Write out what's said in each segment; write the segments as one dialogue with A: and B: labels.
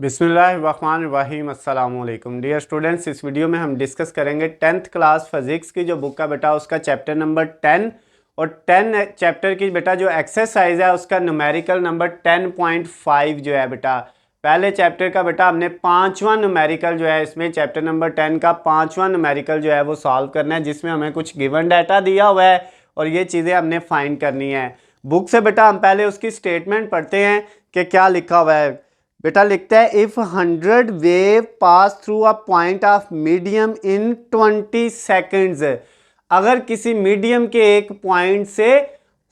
A: बिस्मिल्लाहिर्रहमानिर्रहीम अस्सलाम वालेकुम डियर स्टूडेंट्स। इस वीडियो में हम डिस्कस करेंगे 10th क्लास फिजिक्स की जो बुक का बेटा उसका चैप्टर नंबर 10 और 10 चैप्टर की बेटा जो एक्सरसाइज है उसका न्यूमेरिकल नंबर 10.5 जो है बेटा। पहले चैप्टर का बेटा हमने पांचवा न्यूमेरिकल जो है इसमें चैप्टर नंबर 10 का पांचवा न्यूमेरिकल जो है वो सॉल्व करना है, जिसमें हमें कुछ गिवन डाटा दिया हुआ है और ये चीज़ें हमने फाइंड करनी है। बुक से बेटा हम पहले उसकी स्टेटमेंट पढ़ते हैं कि क्या लिखा हुआ है। बेटा लिखता है if 100 wave pass through a point of medium in 20 seconds. अगर किसी मीडियम के एक पॉइंट से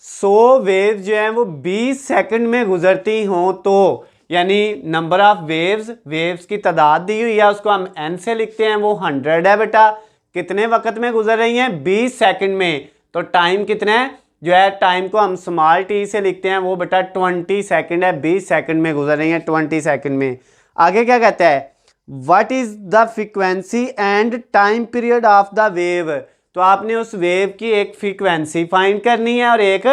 A: 100 वेव जो है वो 20 सेकंड में गुजरती हों तो यानी नंबर ऑफ वेव्स की तादाद दी हुई है, उसको हम n से लिखते हैं, वो 100 है बेटा। कितने वक्त में गुजर रही हैं? 20 सेकंड में। तो टाइम कितना है जो है, टाइम को हम स्मॉल टी से लिखते हैं, वो बेटा 20 सेकंड है। 20 सेकंड में गुजर रही है 20 सेकंड में। आगे क्या कहता है, what is the frequency and time period of the wave. तो आपने उस वेव की एक फ्रीक्वेंसी फाइंड करनी है और एक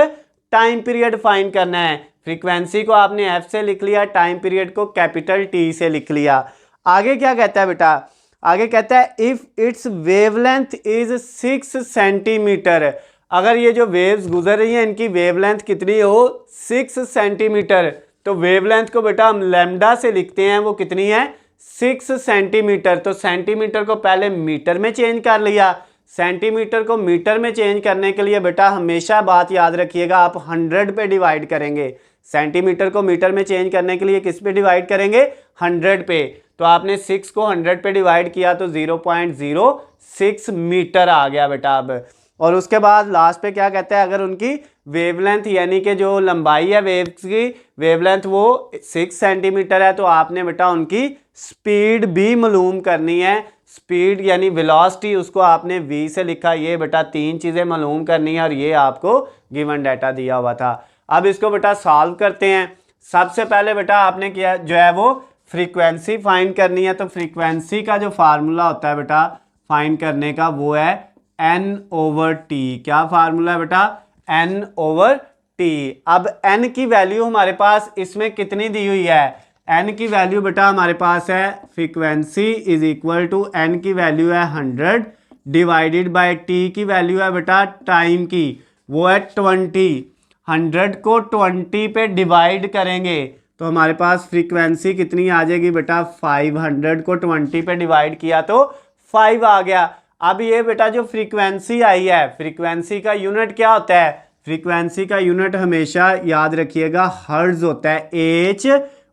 A: टाइम पीरियड फाइंड करना है। फ्रीक्वेंसी को आपने एफ से लिख लिया, टाइम पीरियड को कैपिटल टी से लिख लिया। आगे क्या कहता है बेटा, आगे कहता है if it's wavelength is 6 centimetre. अगर ये जो वेव्स गुजर रही हैं इनकी वेवलेंथ कितनी हो, 6 सेंटीमीटर, तो वेवलेंथ को बेटा हम लैम्डा से लिखते हैं, वो कितनी है, 6 सेंटीमीटर। तो सेंटीमीटर को पहले मीटर में चेंज कर लिया। सेंटीमीटर को मीटर में चेंज करने के लिए बेटा हमेशा बात याद रखिएगा, आप 100 पे डिवाइड करेंगे। सेंटीमीटर को मीटर में चेंज करने के लिए किस पे डिवाइड करेंगे, 100 पे। तो आपने 6 को 100 पे डिवाइड किया तो 0.06 मीटर आ गया बेटा अब। और उसके बाद लास्ट पे क्या कहता है, अगर उनकी वेवलेंथ यानी कि जो लंबाई है वेव्स की वेवलेंथ वो 6 सेंटीमीटर है, तो आपने बेटा उनकी स्पीड भी मालूम करनी है। स्पीड यानी वेलोसिटी, उसको आपने v से लिखा। ये बेटा तीन चीज़ें मालूम करनी है और ये आपको गिवन डाटा दिया हुआ था। अब इसको बेटा सॉल्व करते हैं। सबसे पहले बेटा आपने किया जो है वो फ्रीक्वेंसी फाइंड करनी है। तो फ्रीक्वेंसी का जो फार्मूला होता है बेटा फाइंड करने का, वो है n/t। क्या फार्मूला है बेटा, n/t। अब n की वैल्यू हमारे पास इसमें कितनी दी हुई है, n की वैल्यू बेटा हमारे पास है, frequency is equal to n की वैल्यू है 100 डिवाइडेड बाय t की वैल्यू है बेटा टाइम की, वो है 20। 100 को 20 पे डिवाइड करेंगे तो हमारे पास फ्रीक्वेंसी कितनी आ जाएगी बेटा, 500 को 20 पे डिवाइड किया तो 5 आ गया। अब ये बेटा जो फ्रीक्वेंसी आई है, फ्रीक्वेंसी का यूनिट क्या होता है, फ्रीक्वेंसी का यूनिट हमेशा याद रखिएगा हर्ट्ज होता है, एच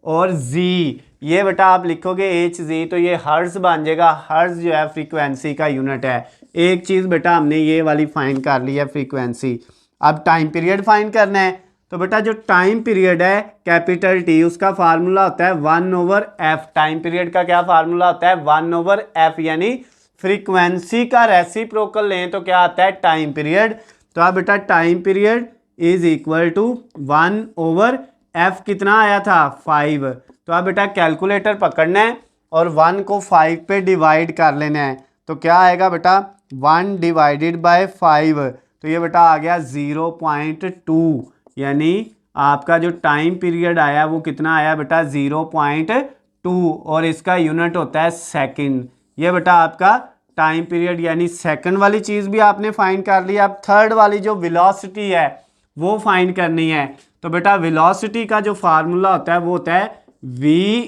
A: और जी। ये बेटा आप लिखोगे एच जी तो ये हर्ट्ज बन जाएगा। हर्ट्ज जो है फ्रीक्वेंसी का यूनिट है। एक चीज़ बेटा हमने ये वाली फाइंड कर ली है फ्रीक्वेंसी। अब टाइम पीरियड फाइंड करना है। तो बेटा जो टाइम पीरियड है कैपिटल टी, उसका फार्मूला होता है 1/f। टाइम पीरियड का क्या फार्मूला होता है, 1/f। यानी फ्रीक्वेंसी का रेसिप्रोकल लें तो क्या आता है, टाइम पीरियड। तो अब बेटा time period is equal to 1/f। कितना आया था, 5। तो अब बेटा कैलकुलेटर पकड़ना है और 1 को 5 पे डिवाइड कर लेना है। तो क्या आएगा बेटा, 1 डिवाइडेड बाय 5, तो ये बेटा आ गया 0.2। यानी आपका जो टाइम पीरियड आया वो कितना आया बेटा, 0.2, और इसका यूनिट होता है सेकंड। ये बेटा आपका टाइम पीरियड यानी सेकंड वाली चीज़ भी आपने फाइंड कर ली। अब थर्ड वाली जो वेलोसिटी है वो फाइंड करनी है। तो बेटा वेलोसिटी का जो फार्मूला होता है वो होता है v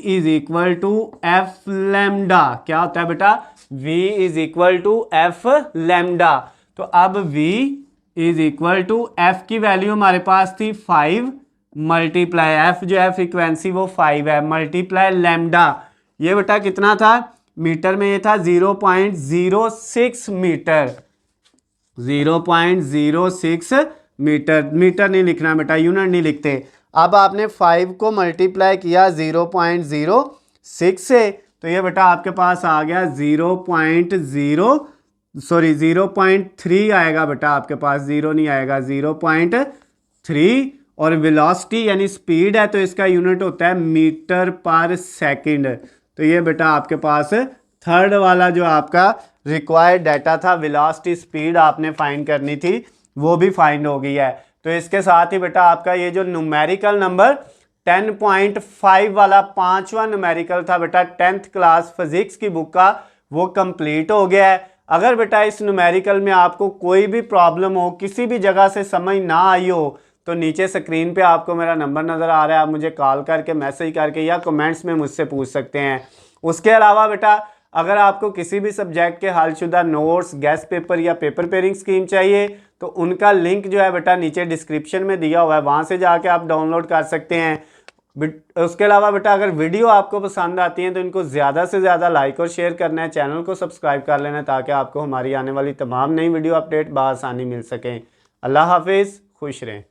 A: is equal to F lambda. क्या होता है बेटा, v is equal to F lambda. तो अब v is equal to F की वैल्यू हमारे पास थी 5 मल्टीप्लाई एफ जो है फ्रीक्वेंसी वो 5 है, मल्टीप्लाई लैम्डा। ये बेटा कितना था, मीटर में ये था 0.06 मीटर, 0.06 मीटर। मीटर नहीं लिखना बेटा, यूनिट नहीं लिखते। अब आपने 5 को मल्टीप्लाई किया 0.06 से, तो ये बेटा आपके पास आ गया 0.3 आएगा बेटा आपके पास, 0 नहीं आएगा, 0.3। और वेलोसिटी यानी स्पीड है तो इसका यूनिट होता है मीटर पर सेकंड। तो ये बेटा आपके पास थर्ड वाला जो आपका रिक्वायर्ड डाटा था, वेलोसिटी स्पीड आपने फाइंड करनी थी, वो भी फाइंड हो गई है। तो इसके साथ ही बेटा आपका ये जो न्यूमेरिकल नंबर 10.5 वाला 5वां न्यूमेरिकल था बेटा 10th क्लास फिजिक्स की बुक का, वो कंप्लीट हो गया है। अगर बेटा इस न्यूमेरिकल में आपको कोई भी प्रॉब्लम हो, किसी भी जगह से समझ ना आई हो, तो नीचे स्क्रीन पे आपको मेरा नंबर नज़र आ रहा है, आप मुझे कॉल करके, मैसेज करके या कमेंट्स में मुझसे पूछ सकते हैं। उसके अलावा बेटा अगर आपको किसी भी सब्जेक्ट के हलशुदा नोट्स, गेस्ट पेपर या पेपर पेयरिंग स्कीम चाहिए तो उनका लिंक जो है बेटा नीचे डिस्क्रिप्शन में दिया हुआ है, वहाँ से जाके आप डाउनलोड कर सकते हैं। उसके अलावा बेटा अगर वीडियो आपको पसंद आती है तो इनको ज़्यादा से ज़्यादा लाइक और शेयर करना है, चैनल को सब्सक्राइब कर लेना है ताकि आपको हमारी आने वाली तमाम नई वीडियो अपडेट बआसानी मिल सकें। अल्लाह हाफिज़, खुश रहें।